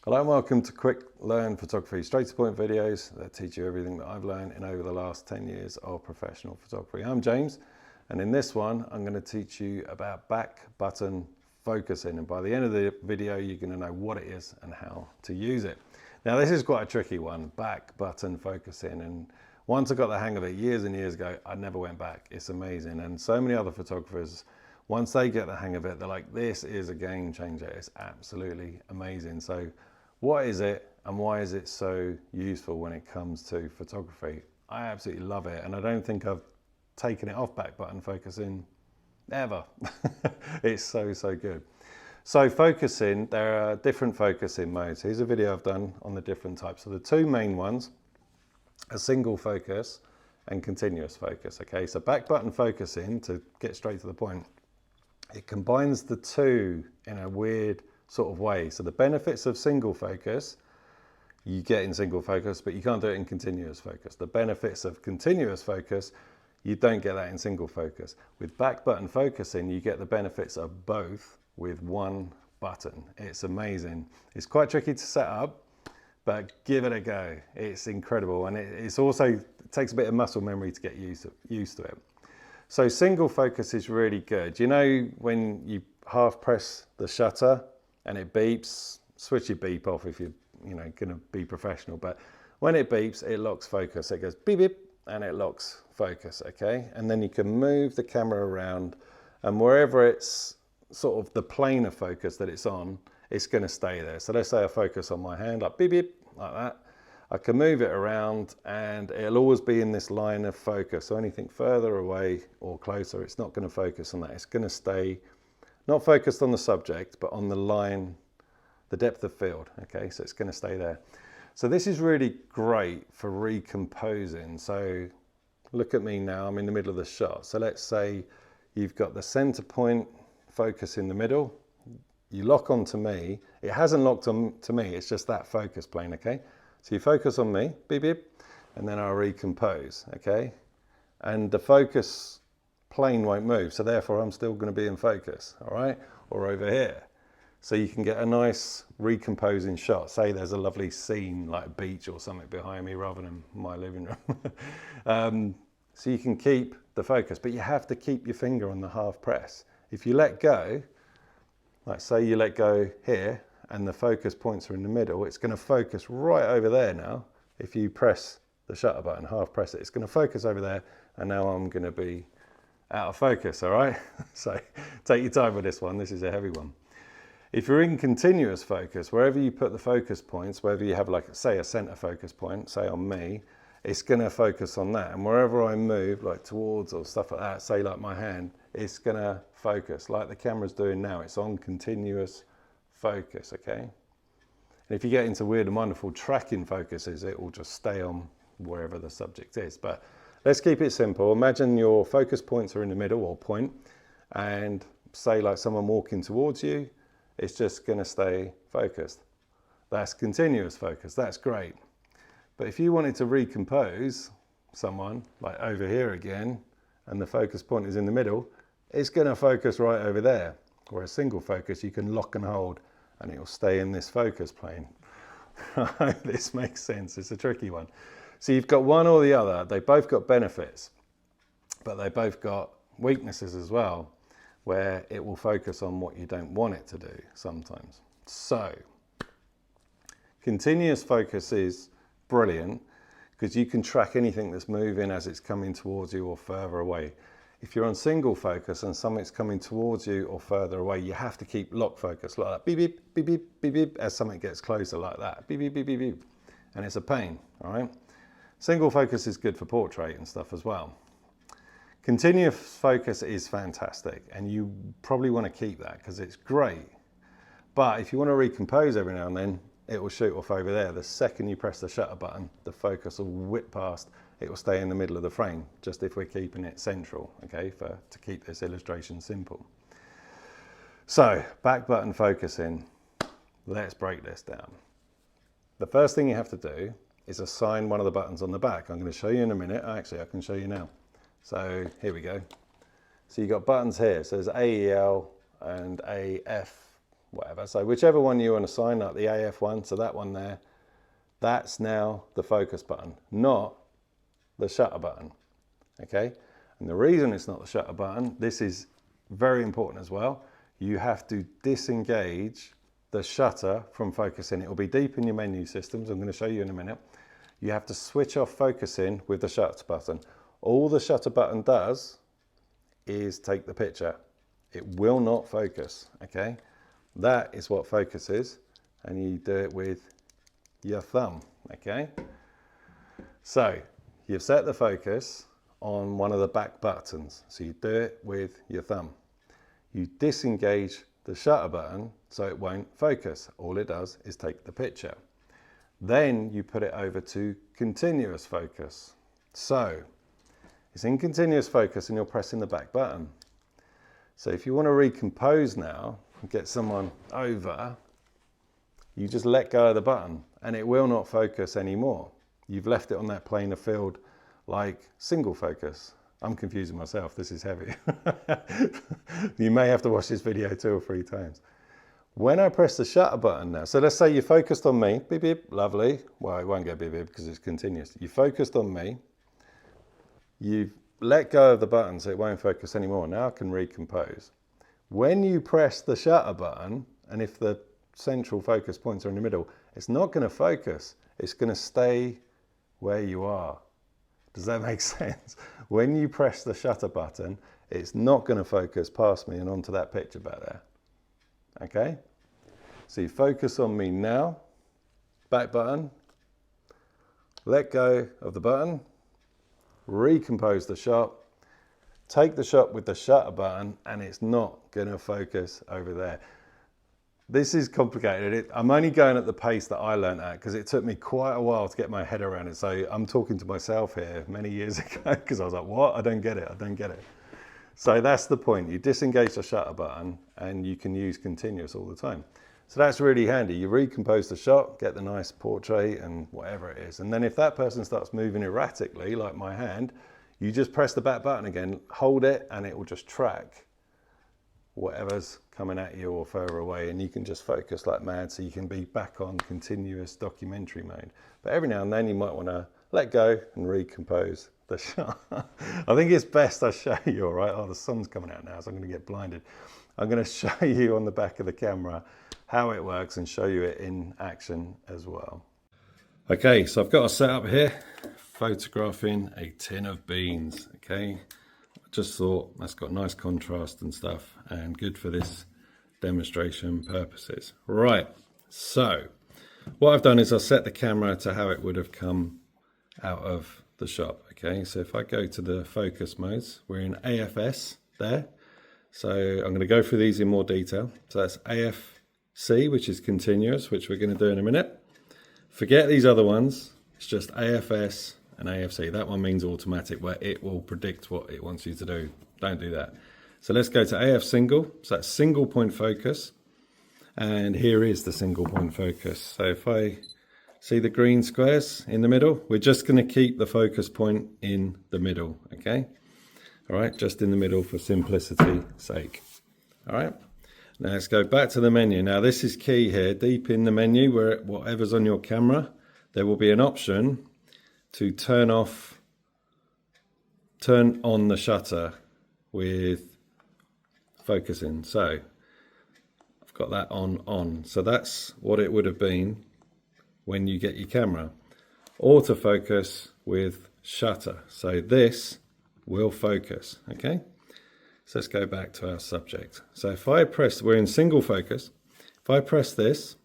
Hello and welcome to Quick Learn Photography, straight to point videos that teach you everything that I've learned in over the last 10 years of professional photography. I'm James, and in this one I'm going to teach you about back button focusing, and by the end of the video you're going to know what it is and how to use it. Now this is quite a tricky one, back button focusing, and once I got the hang of it years and years ago, I never went back. It's amazing, and so many other photographers, once they get the hang of it, they're like, this is a game changer. It's absolutely amazing. So what is it and why is it so useful when it comes to photography? I absolutely love it, and I don't think I've taken it off back button focusing ever. It's so good. So focusing, there are different focusing modes. Here's a video I've done on the different types. So the two main ones are single focus and continuous focus. Okay, so back button focusing, to get straight to the point, it combines the two in a weird sort of way. So the benefits of single focus you get in single focus, but you can't do it in continuous focus. The benefits of continuous focus, you don't get that in single focus. With back button focusing, you get the benefits of both with one button. It's amazing. It's quite tricky to set up, but give it a go. It's incredible, and it takes a bit of muscle memory to get used to it. So single focus is really good. You know when you half press the shutter and it beeps, switch your beep off if you're going to be professional, but when it beeps, it locks focus. It goes beep beep and it locks focus, okay? And then you can move the camera around, and wherever it's sort of the plane of focus that it's on, it's going to stay there. So let's say I focus on my hand, like beep beep, like that. I can move it around and it'll always be in this line of focus. So anything further away or closer, it's not going to focus on that. It's going to stay not focused on the subject, but on the line, the depth of field. Okay, so it's going to stay there. So this is really great for recomposing. So look at me now, I'm in the middle of the shot. So let's say you've got the center point focus in the middle. You lock onto me. It hasn't locked on to me, it's just that focus plane, okay? So you focus on me, beep beep, and then I'll recompose, okay? And the focus plane won't move, so therefore I'm still going to be in focus, all right? Or over here. So you can get a nice recomposing shot. Say there's a lovely scene like a beach or something behind me rather than my living room. So you can keep the focus, but you have to keep your finger on the half press. If you let go, like say you let go here and the focus points are in the middle, it's going to focus right over there now. If you press the shutter button, half press it, it's going to focus over there, and now I'm going to be out of focus, all right? So take your time with this one, this is a heavy one. If you're in continuous focus, wherever you put the focus points, wherever you have like, say a center focus point, say on me, it's going to focus on that. And wherever I move, like towards or stuff like that, say like my hand, it's going to focus like the camera's doing now. It's on continuous focus, okay? And if you get into weird and wonderful tracking focuses, it will just stay on wherever the subject is. But let's keep it simple. Imagine your focus points are in the middle or point, and say like someone walking towards you, it's just going to stay focused. That's continuous focus, that's great. But if you wanted to recompose someone, like over here again, and the focus point is in the middle, it's going to focus right over there. Whereas single focus, you can lock and hold, and it will stay in this focus plane. This makes sense, it's a tricky one. So you've got one or the other, they both got benefits, but they both got weaknesses as well, where it will focus on what you don't want it to do sometimes. So continuous focus is brilliant because you can track anything that's moving as it's coming towards you or further away. If you're on single focus and something's coming towards you or further away, you have to keep lock focus like that, beep beep beep beep beep beep, as something gets closer like that, beep beep beep beep beep, and it's a pain, all right? Single focus is good for portrait and stuff as well. Continuous focus is fantastic, and you probably want to keep that because it's great. But if you want to recompose every now and then, it will shoot off over there. The second you press the shutter button, the focus will whip past. It will stay in the middle of the frame, just if we're keeping it central, okay, to keep this illustration simple. So, back button focusing, let's break this down. The first thing you have to do is assign one of the buttons on the back. I'm going to show you in a minute. Actually, I can show you now. So here we go. So you've got buttons here. So there's AEL and AF1 whatever. So whichever one you want to assign, like the AF one, so that one there, that's now the focus button, not the shutter button, okay? And the reason it's not the shutter button, this is very important as well, you have to disengage the shutter from focusing. It will be deep in your menu systems, I'm going to show you in a minute. You have to switch off focusing with the shutter button. All the shutter button does is take the picture. It will not focus, okay? That is what focus is, and you do it with your thumb, okay? So you've set the focus on one of the back buttons, so you do it with your thumb. You disengage the shutter button so it won't focus. All it does is take the picture. Then you put it over to continuous focus. So it's in continuous focus and you're pressing the back button. So if you want to recompose now and get someone over, you just let go of the button and it will not focus anymore. You've left it on that plane of field like single focus. I'm confusing myself, this is heavy. You may have to watch this video 2 or 3 times. When I press the shutter button now, so let's say you focused on me, beep beep, lovely. Well, it won't go beep beep because it's continuous. You focused on me, you've let go of the button so it won't focus anymore. Now I can recompose. When you press the shutter button, and if the central focus points are in the middle, it's not going to focus. It's going to stay where you are. Does that make sense? When you press the shutter button, it's not going to focus past me and onto that picture back there. Okay? So you focus on me now, back button, let go of the button, recompose the shot, take the shot with the shutter button, and it's not going to focus over there. This is complicated. I'm only going at the pace that I learned at because it took me quite a while to get my head around it. So I'm talking to myself here many years ago because I was like, what? I don't get it. I don't get it. So that's the point. You disengage the shutter button and you can use continuous all the time. So that's really handy. You recompose the shot, get the nice portrait and whatever it is. And then if that person starts moving erratically, like my hand, you just press the back button again, hold it, and it will just track whatever's coming at you or further away, and you can just focus like mad so you can be back on continuous documentary mode. But every now and then you might want to let go and recompose the shot. I think it's best I show you, all right? Oh, the sun's coming out now, so I'm going to get blinded. I'm going to show you on the back of the camera how it works and show you it in action as well. Okay, so I've got a setup here, photographing a tin of beans, okay? Just thought that's got nice contrast and stuff and good for this demonstration purposes. Right, so what I've done is I've set the camera to how it would have come out of the shot. Okay, so if I go to the focus modes, we're in AFS there. So I'm going to go through these in more detail. So that's AFC, which is continuous, which we're going to do in a minute. Forget these other ones, it's just AFS and AFC. That one means automatic, where it will predict what it wants you to do. Don't do that. So let's go to AF single. So that's single point focus. And here is the single point focus. So if I see the green squares in the middle, we're just going to keep the focus point in the middle. Okay. All right. Just in the middle for simplicity's sake. All right. Now let's go back to the menu. Now this is key here. Deep in the menu, where whatever's on your camera, there will be an option to turn on the shutter with focusing. So I've got that on. So that's what it would have been when you get your camera. Autofocus with shutter. So this will focus, okay? So let's go back to our subject. So if I press, we're in single focus. If I press this,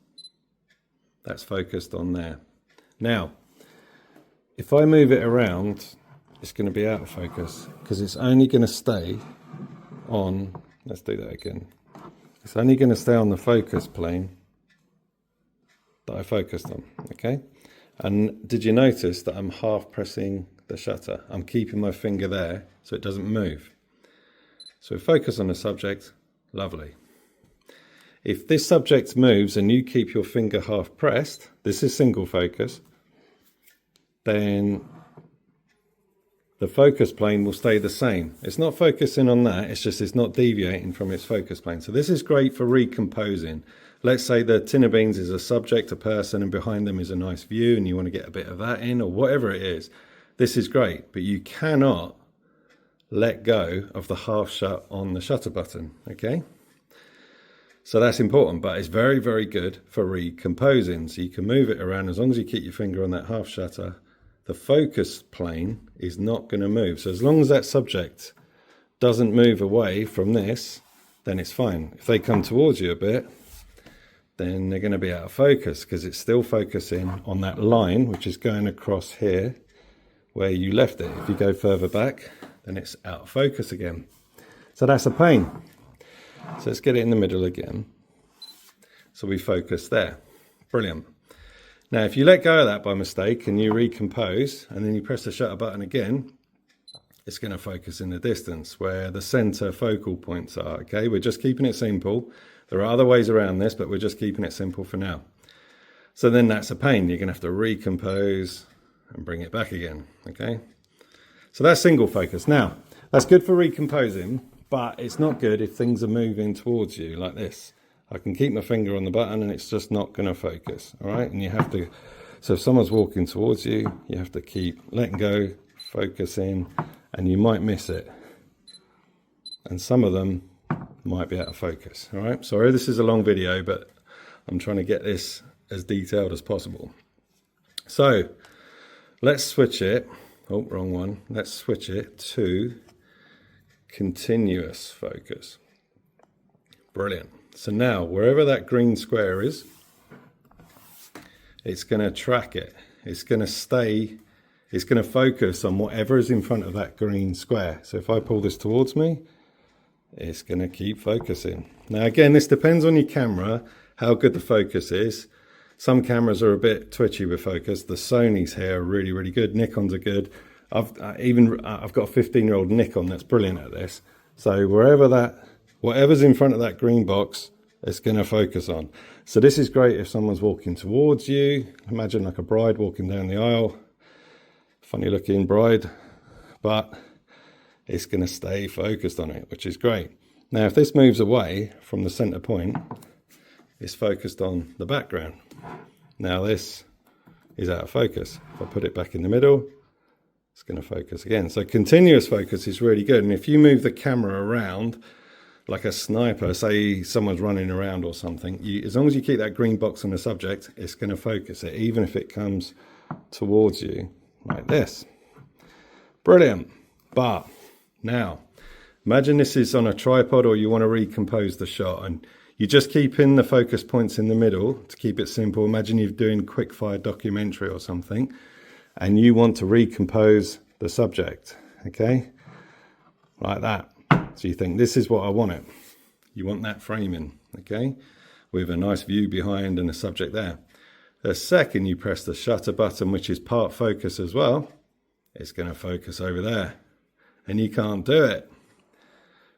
that's focused on there. Now, if I move it around, it's going to be out of focus because it's only going to stay on, let's do that again. It's only going to stay on the focus plane that I focused on, okay? And did you notice that I'm half pressing the shutter? I'm keeping my finger there so it doesn't move. So focus on the subject, lovely. If this subject moves and you keep your finger half pressed, this is single focus, then the focus plane will stay the same. It's not focusing on that, it's just it's not deviating from its focus plane. So this is great for recomposing. Let's say the tin of beans is a subject, a person, and behind them is a nice view and you want to get a bit of that in, or whatever it is. This is great, but you cannot let go of the half shut on the shutter button, okay? So that's important, but it's very, very good for recomposing. So you can move it around as long as you keep your finger on that half shutter. The focus plane is not going to move. So as long as that subject doesn't move away from this, then it's fine. If they come towards you a bit, then they're going to be out of focus because it's still focusing on that line, which is going across here where you left it. If you go further back, then it's out of focus again. So that's a pain. So let's get it in the middle again. So we focus there. Brilliant. Now, if you let go of that by mistake and you recompose and then you press the shutter button again, it's going to focus in the distance where the center focal points are, okay? We're just keeping it simple. There are other ways around this, but we're just keeping it simple for now. So then that's a pain. You're going to have to recompose and bring it back again, okay? So that's single focus. Now, that's good for recomposing, but it's not good if things are moving towards you like this. I can keep my finger on the button and it's just not going to focus, all right? And you have to, so if someone's walking towards you, you have to keep letting go, focusing, and you might miss it. And some of them might be out of focus, all right? Sorry, this is a long video, but I'm trying to get this as detailed as possible. So let's switch it, oh, wrong one. Let's switch it to continuous focus. Brilliant. So now, wherever that green square is, it's going to track it. It's going to stay, it's going to focus on whatever is in front of that green square. So if I pull this towards me, it's going to keep focusing. Now again, this depends on your camera, how good the focus is. Some cameras are a bit twitchy with focus. The Sony's here are really, really good. Nikon's are good. I've got a 15-year-old Nikon that's brilliant at this. So whatever's in front of that green box, it's going to focus on. So this is great if someone's walking towards you. Imagine like a bride walking down the aisle. Funny looking bride, but it's going to stay focused on it, which is great. Now, if this moves away from the center point, it's focused on the background. Now this is out of focus. If I put it back in the middle, it's going to focus again. So continuous focus is really good. And if you move the camera around like a sniper, say someone's running around or something, as long as you keep that green box on the subject, it's going to focus it, even if it comes towards you like this. Brilliant. But now, imagine this is on a tripod or you want to recompose the shot and you just keep in the focus points in the middle to keep it simple. Imagine you're doing quick fire documentary or something and you want to recompose the subject, okay? Like that. So you think, this is what I want it. You want that framing, okay? With a nice view behind and a subject there. The second you press the shutter button, which is part focus as well, it's going to focus over there. And you can't do it.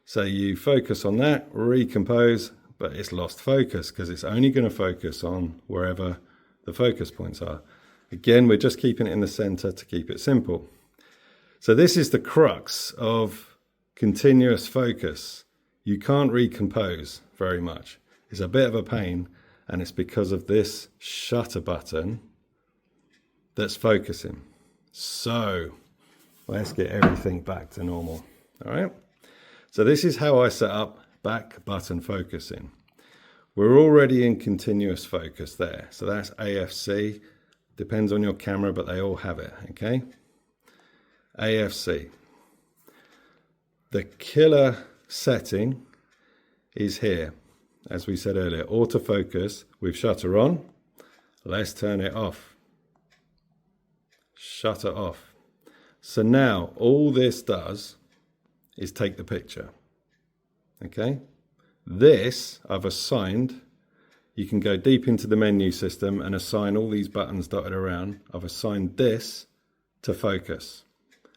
So you focus on that, recompose, but it's lost focus because it's only going to focus on wherever the focus points are. Again, we're just keeping it in the center to keep it simple. So this is the crux of continuous focus. You can't recompose very much. It's a bit of a pain, and it's because of this shutter button that's focusing. So let's get everything back to normal. All right. So this is how I set up back button focusing. We're already in continuous focus there. So that's AFC. Depends on your camera, but they all have it, okay? AFC. The killer setting is here. As we said earlier, autofocus with shutter on. Let's turn it off. Shutter off. So now all this does is take the picture, okay? This I've assigned. You can go deep into the menu system and assign all these buttons dotted around. I've assigned this to focus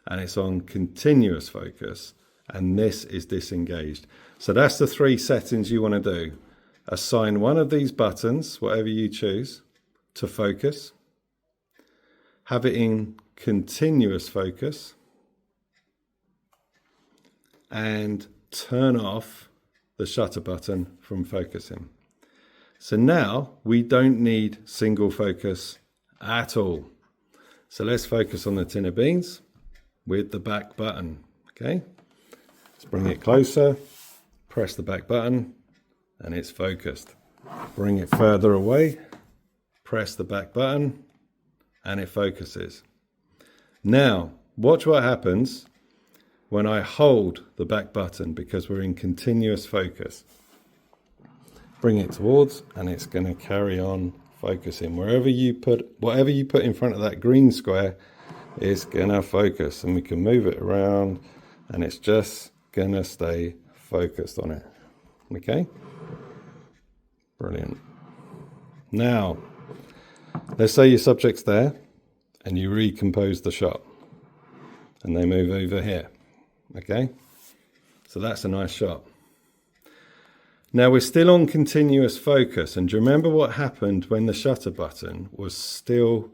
and it's on continuous focus and this is disengaged. So that's the three settings you want to do. Assign one of these buttons, whatever you choose, to focus. Have it in continuous focus and turn off the shutter button from focusing. So now we don't need single focus at all. So let's focus on the tin of beans with the back button, okay? Let's bring it closer, press the back button, and it's focused. Bring it further away, press the back button, and it focuses. Now, watch what happens when I hold the back button, because we're in continuous focus. Bring it towards, and it's going to carry on focusing. Whatever you put in front of that green square is going to focus, and we can move it around, and it's just going to stay focused on it. Okay? Brilliant. Now, let's say your subject's there, and you recompose the shot, and they move over here. Okay? So that's a nice shot. Now we're still on continuous focus, and do you remember what happened when the shutter button was still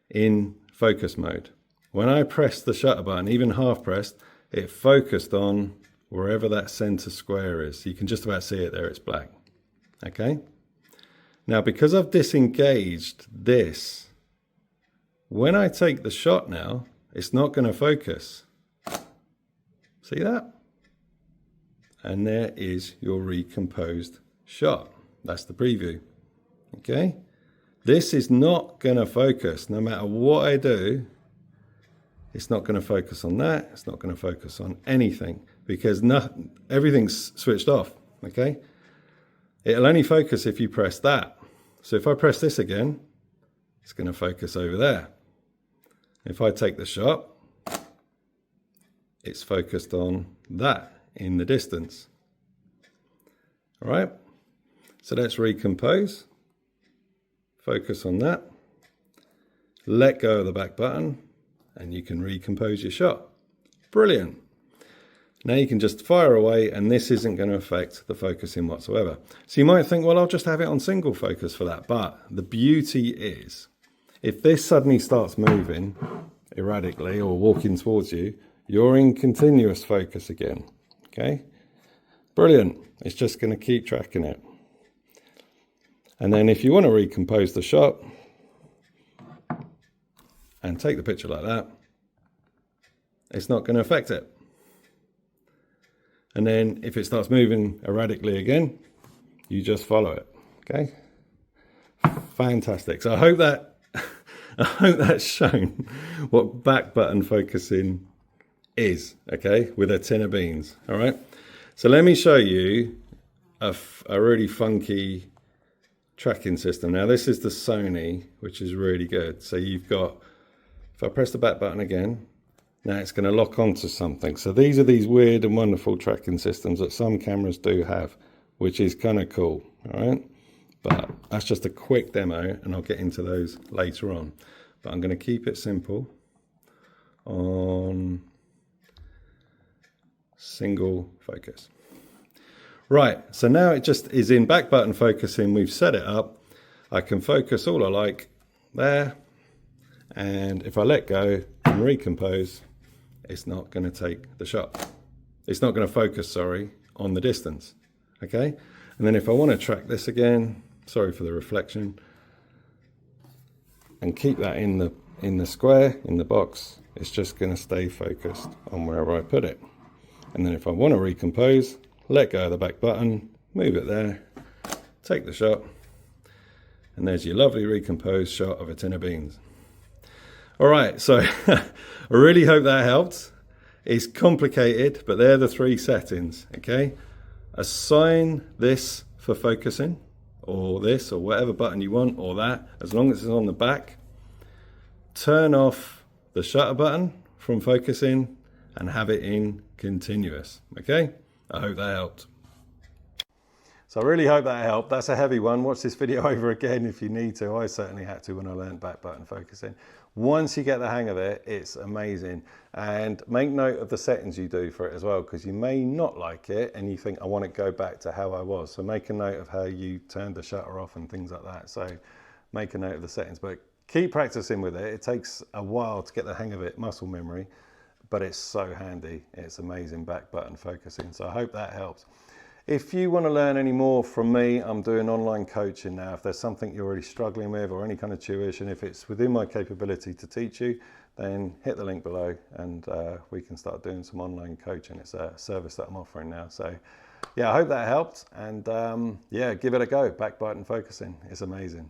in focus mode? When I pressed the shutter button, even half pressed, it focused on wherever that center square is. You can just about see it there, it's black. Okay? Now because I've disengaged this, when I take the shot now, it's not going to focus. See that? And there is your recomposed shot. That's the preview. Okay? This is not going to focus. No matter what I do, it's not going to focus on that. It's not going to focus on anything, because everything's switched off. Okay? It'll only focus if you press that. So if I press this again, it's going to focus over there. If I take the shot, it's focused on that in the distance. All right, so let's recompose. Focus on that. Let go of the back button, and you can recompose your shot. Brilliant. Now you can just fire away, and this isn't going to affect the focusing whatsoever. So you might think, well, I'll just have it on single focus for that. But the beauty is, if this suddenly starts moving erratically or walking towards you, you're in continuous focus again. Okay, brilliant. It's just going to keep tracking it. And then if you want to recompose the shot and take the picture like that, it's not going to affect it. And then if it starts moving erratically again, you just follow it. Okay, fantastic. So I hope that's shown what back button focusing is, okay, with a tin of beans. All right, so let me show you a really funky tracking system. Now this is the Sony, which is really good. So you've got, if I press the back button again, now it's going to lock onto something. So these are these weird and wonderful tracking systems that some cameras do have, which is kind of cool. All right, but that's just a quick demo, and I'll get into those later on. But I'm going to keep it simple on single focus. Right, so now it just is in back button focusing. We've set it up. I can focus all I like there, and if I let go and recompose, it's not going to take the shot. It's not going to focus, sorry, on the distance. Okay, and then if I want to track this again, sorry for the reflection, and keep that in the square, in the box, it's just going to stay focused on wherever I put it. And then if I want to recompose, let go of the back button, move it there, take the shot, and there's your lovely recomposed shot of a tin of beans. All right, so I really hope that helped. It's complicated, but they're the three settings, okay? Assign this for focusing, or this, or whatever button you want, or that, as long as it's on the back. Turn off the shutter button from focusing and have it in continuous, okay? I hope that helped. So I really hope that helped. That's a heavy one. Watch this video over again if you need to. I certainly had to when I learned back button focusing. Once you get the hang of it, it's amazing. And make note of the settings you do for it as well, because you may not like it and you think, I want to go back to how I was. So make a note of how you turned the shutter off and things like that. So make a note of the settings, but keep practicing with it. It takes a while to get the hang of it, muscle memory. but it's so handy. It's amazing back button focusing. So I hope that helps. If you want to learn any more from me, I'm doing online coaching now. If there's something you're already struggling with or any kind of tuition, if it's within my capability to teach you, then hit the link below and we can start doing some online coaching. It's a service that I'm offering now. So yeah, I hope that helped. And yeah, give it a go. Back button focusing. It's amazing.